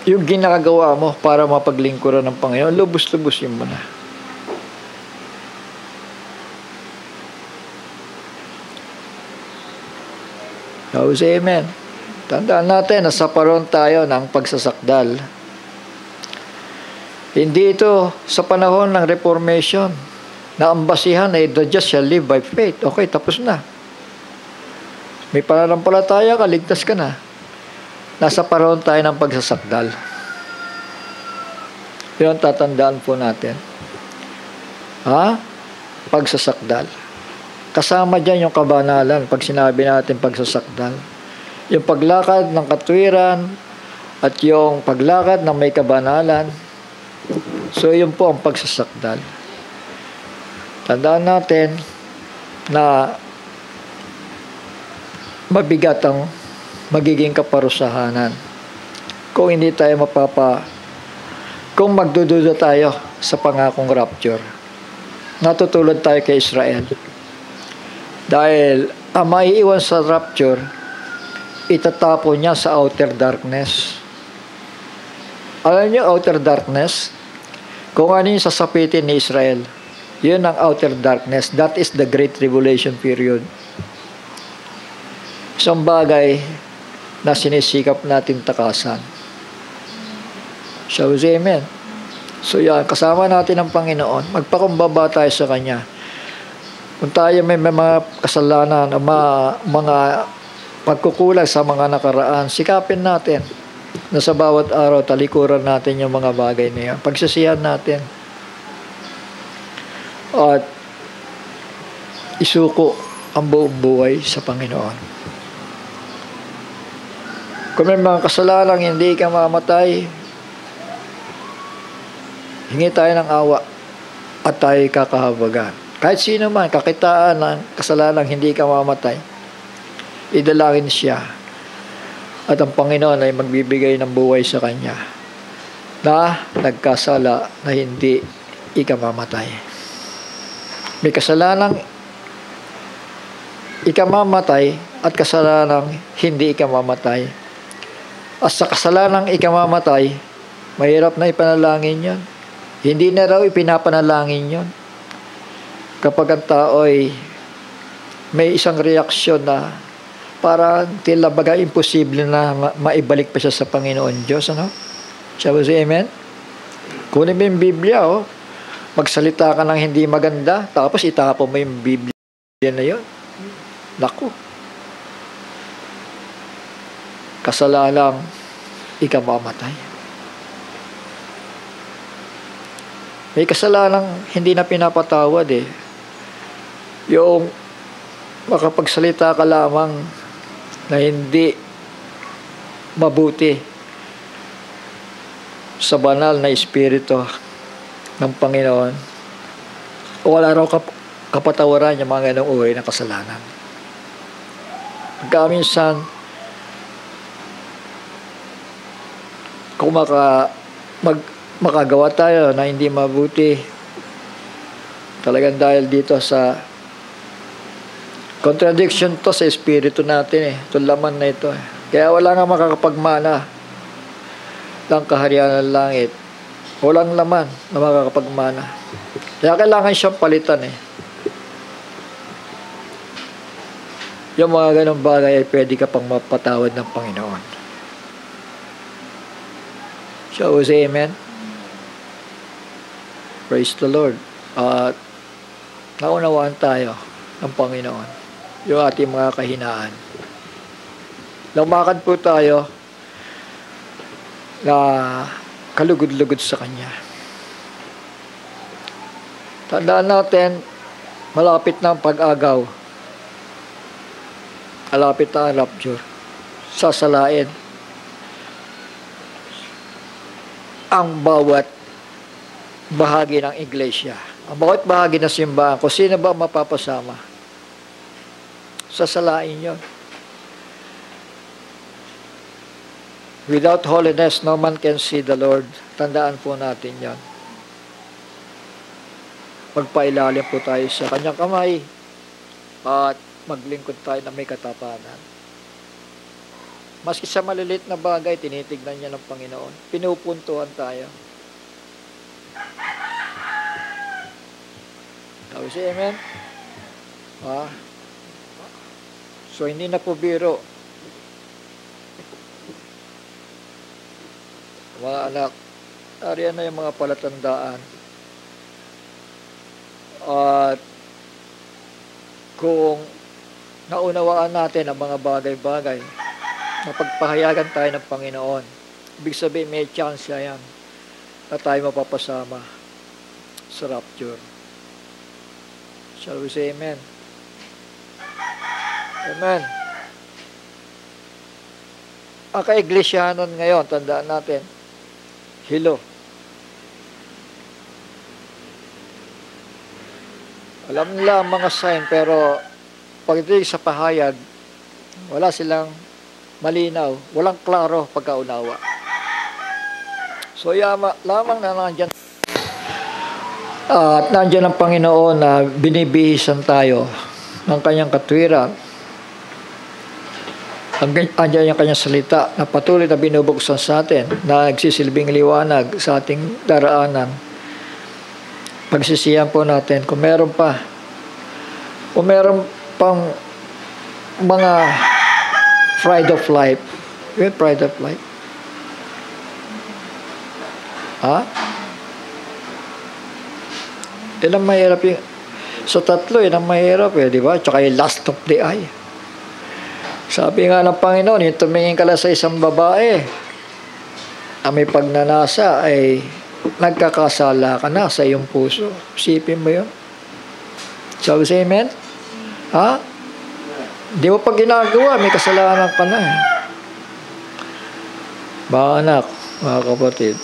yung ginagawa mo para mapaglingkuran ng Panginoon, lubos-lubosin mo na. Say amen. Tandaan natin, nasa paron tayo ng pagsasakdal. Hindi ito sa panahon ng Reformation na ang basihan ay the just shall live by faith. Okay, tapos na. May pananampalataya ka, ligtas ka na. Nasa paron tayo ng pagsasakdal. Yun, tatandaan po natin. Pagsasakdal. Kasama dyan yung kabanalan pag sinabi natin pagsasakdal. Yung paglakad ng katwiran at yung paglakad ng may kabanalan. So, yun po ang pagsasakdal. Tandaan natin na mabigat ang magiging kaparusahanan kung hindi tayo kung magdududa tayo sa pangakong rapture. Natutulad tayo kay Israel. Dahil ang maiiwan sa rapture, itatapon niya sa outer darkness. Alam niyo, outer darkness, kung ano yung sasapitin ni Israel, yun ang outer darkness. That is the Great Tribulation period. Isang bagay na sinisikap natin takasan. Shall we say amen? So yan, kasama natin ang Panginoon. Magpakumbaba tayo sa Kanya. Kung tayo may mga kasalanan, mga pagkukulang sa mga nakaraan, sikapin natin na sa bawat araw talikuran natin yung mga bagay na yan. Pagsisihan natin. At isuko ang buong buhay sa Panginoon. Kung may mga kasalanan hindi ka mamatay, hingi tayo ng awa at tayo kakahabagan. Kahit sino man, kakitaan ng kasalanan hindi ka mamatay, idalangin siya. At ang Panginoon ay magbibigay ng buhay sa kanya na nagkasala na hindi ikamamatay. May kasalanang ikamamatay at kasalanang hindi ikamamatay. At sa kasalanang ikamamatay, mahirap na ipanalangin yon. Hindi na raw ipinapanalangin yon. Kapag ang tao ay may isang reaksyon na parang tila baga imposible na maibalik pa siya sa Panginoon Diyos, ano? Shall we say amen? Kunin mo yung Biblia, magsalita ka ng hindi maganda, tapos itapon mo yung Biblia na yun. Naku. Kasalalang ikamamatay. May kasalanang hindi na pinapatawad Yung makapagsalita ka lamang na hindi mabuti sa banal na espiritu ng Panginoon, wala raw kapatawaran yung mga ganong uri ng kasalanan. Pagkaminsan, kung makagawa tayo na hindi mabuti, talagang dahil dito sa contradiction to sa espiritu natin Ito laman na ito Kaya wala nga makakapagmana ng kaharian ng langit. Walang laman na makakapagmana. Kaya kailangan siyang palitan Yung mga ganong bagay ay pwede ka pang mapatawad ng Panginoon. Shall we say amen? Praise the Lord. At naunawaan tayo ng Panginoon yung ating mga kahinaan. Lumakad po tayo na kalugod-lugod sa Kanya. Tandaan natin, malapit na ang pag-agaw. Malapit na ang rapture. Sasalain ang bawat bahagi ng iglesia. Ang bawat bahagi ng simbahan. Kung sino ba mapapasama? Sasalain yun. Without holiness, no man can see the Lord. Tandaan po natin yan. Magpailalim po tayo sa Kanyang kamay at maglingkod tayo na may katapanan. Maski sa maliliit na bagay, tinitignan niya ng Panginoon. Pinupuntuhan tayo. Tawag siya, amen? Ha? So, hindi na po biro. Mga anak, ariyan na yung mga palatandaan. At kung naunawaan natin ang mga bagay-bagay, mapagpahayagan tayo ng Panginoon. Ibig sabihin, may chance yan na tayo mapapasama sa rapture. Shall we say amen? Amen. Ang kaiglesia-hanon ngayon, tandaan natin, hilo. Alam nila ang mga sign, pero pagdating sa pahayag, wala silang malinaw, walang klaro pagkaunawa. So, lamang na nandyan. At nandyan ang Panginoon na binibihisan tayo ng kanyang katwiran. Andyan yung kanyang salita na patuloy na binubuksan sa atin, na nagsisilbing liwanag sa ating daraanan. Pagsisiyan po natin kung meron pang mga pride of life. Yung pride of life. Ha? Yan ang mahirap yung sa tatlo, yan ang mahirap di ba? Tsaka yung last of the eye. Sabi nga ng Panginoon, yung tumingin ka lang sa isang babae na may pagnanasa ay nagkakasala ka na sa iyong puso. Isipin mo yun? Sabi sa amen? Ha? Hindi mo pa ginagawa, may kasalanan ka na. Mga anak, mga kapatid,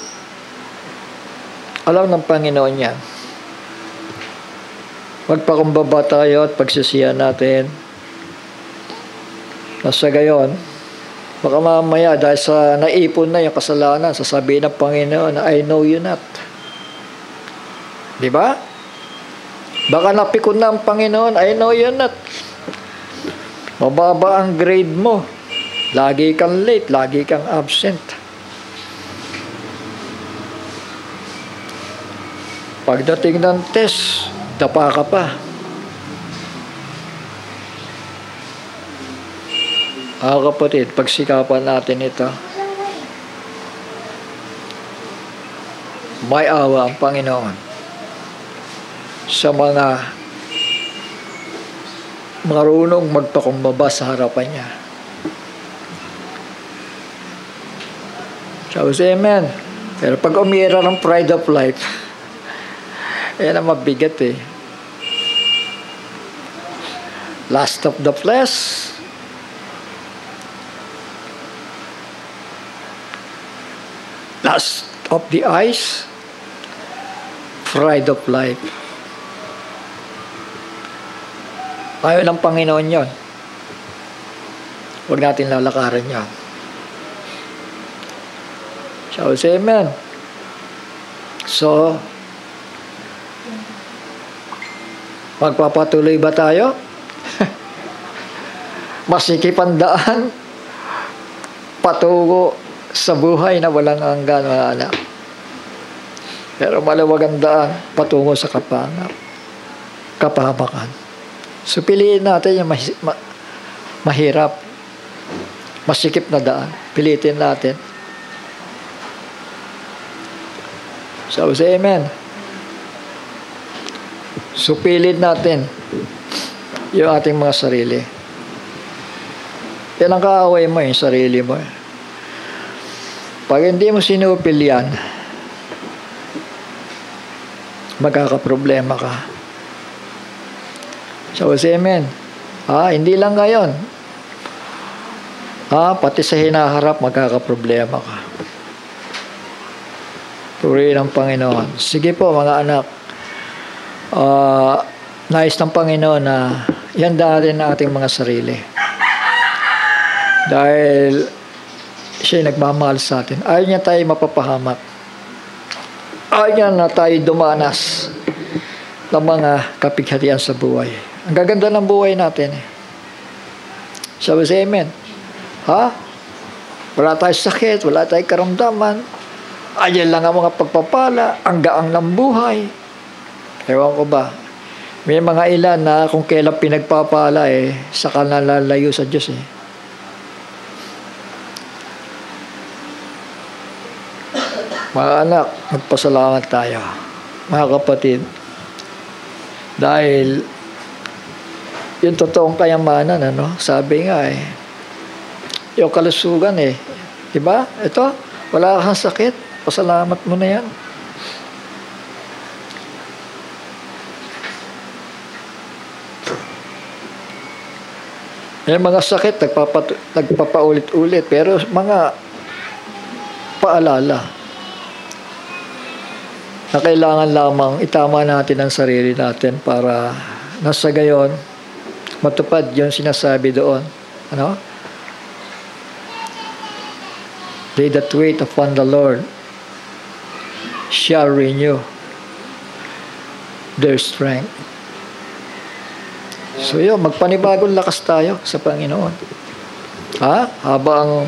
alam ng Panginoon yan. Magpakumbaba tayo at pagsisiyan natin. Nasa gayon, baka mamaya dahil sa naipon na yung kasalanan, sasabihin ng Panginoon na I know you not. Di ba? Baka napikon na ang Panginoon, I know you not. Mababa ang grade mo. Lagi kang late, lagi kang absent. Pagdating ng test, dapa ka pa. Kapatid, pagsikapan natin ito. May awa ang Panginoon sa mga marunong magpakumbaba sa harapan niya. So, say amen. Pero pag umira ng pride of life, yan ang mabigat Lust of the flesh, lust of the eyes, pride of life. Ayaw ng Panginoon yon. Huwag natin lalakaran yan. Shall we say amen? So, magpapatuloy ba tayo? Masikip ang daan patungo sa buhay na walang hanggan, mga anak. Pero maluwag ang daan patungo sa kapahamakan. So, piliin natin yung mahirap, masikip na daan. Pilitin natin. So, say amen. So, piliin natin yung ating mga sarili. Yan ang kaaway mo, yung sarili mo. Pag hindi mo sinupil yan, magkakaproblema ka. So, say amen. Hindi lang ngayon. Pati sa hinaharap, magkakaproblema ka. Purihin ang Panginoon. Sige po, mga anak. Nais ng Panginoon na yan natin ang ating mga sarili. Dahil siya nagmamahal sa atin. Ayaw niya tayo mapapahamak. Ayaw niya na tayo dumanas ng mga kapighatian sa buhay. Ang gaganda ng buhay natin. Sabi sa amen. Wala tayong sakit, wala tayong karamdaman. Ayan lang ang mga pagpapala, ang gaang ng buhay. Ewan ko ba, may mga ilan na kung kailan pinagpapala saka nalalayo sa Diyos Mga anak, magpasalamat tayo. Mga kapatid, dahil yung totoong kayamanan, sabi nga yung kalusugan diba? Ito, wala kang sakit, pasalamat mo na yan. Yung mga sakit, nagpapaulit-ulit, pero mga paalala na kailangan lamang itama natin ang sarili natin para nasa gayon matupad yung sinasabi doon. They that wait upon the Lord shall renew their strength. So yun, magpanibagong lakas tayo sa Panginoon. Habang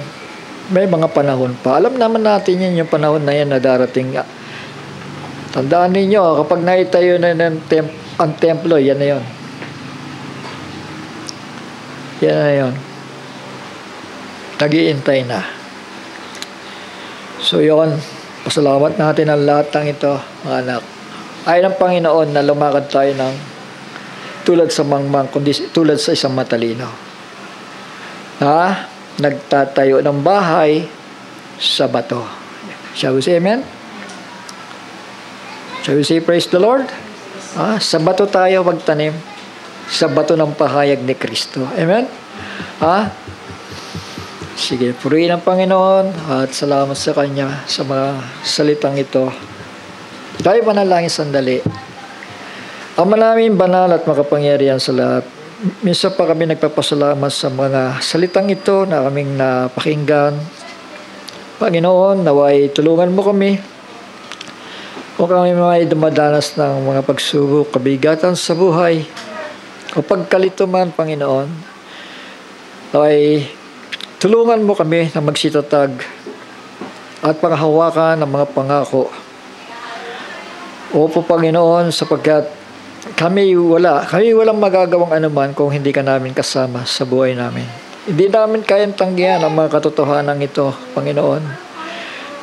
may mga panahon pa. Alam naman natin yan, yung panahon na yan na darating. Tandaan ninyo, kapag naitayo na ang templo, yan na yun. Yan na yun. Nag-iintay na. So yun, pasalamat natin ang lahat ng ito, mga anak. Ay ng Panginoon na lumakad tayo ng tulad sa mangmang, kundi tulad sa isang matalino. Nagtatayo ng bahay sa bato. Shall we say amen? Shall we say praise the Lord? Sa bato tayo magtanim. Sa bato ng pahayag ni Kristo. Amen? Sige, purihin ang Panginoon at salamat sa Kanya sa mga salitang ito. Tayo manalangin sandali. Ama namin banal at makapangyarihan sa lahat. Minsan pa kami nagpapasalamat sa mga salitang ito na kaming napakinggan. Panginoon, naway tulungan mo kami. Kung kami may dumadanas ng mga pagsubok, kabigatan sa buhay, o pagkalito man, Panginoon, naway tulungan mo kami na magsitatag at panghawakan ng mga pangako. Opo, Panginoon, sapagkat kami walang magagawang anuman kung hindi ka namin kasama sa buhay namin. Hindi namin kayang tanggihan ang mga katotohanan ito, Panginoon.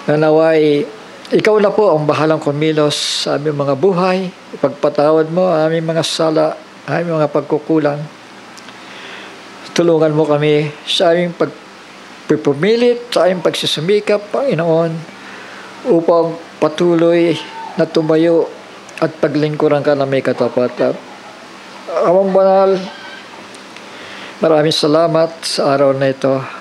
Na naway, ikaw na po ang bahalang kumilos sa aming mga buhay. Ipagpatawad mo ang aming mga sala, aming mga pagkukulang. Tulungan mo kami sa aming pagpipumilit, sa aming pagsusumikap, Panginoon, upang patuloy na tumayo at paglingkuran ka na may katapatan. Amang banal, maraming salamat sa araw na ito.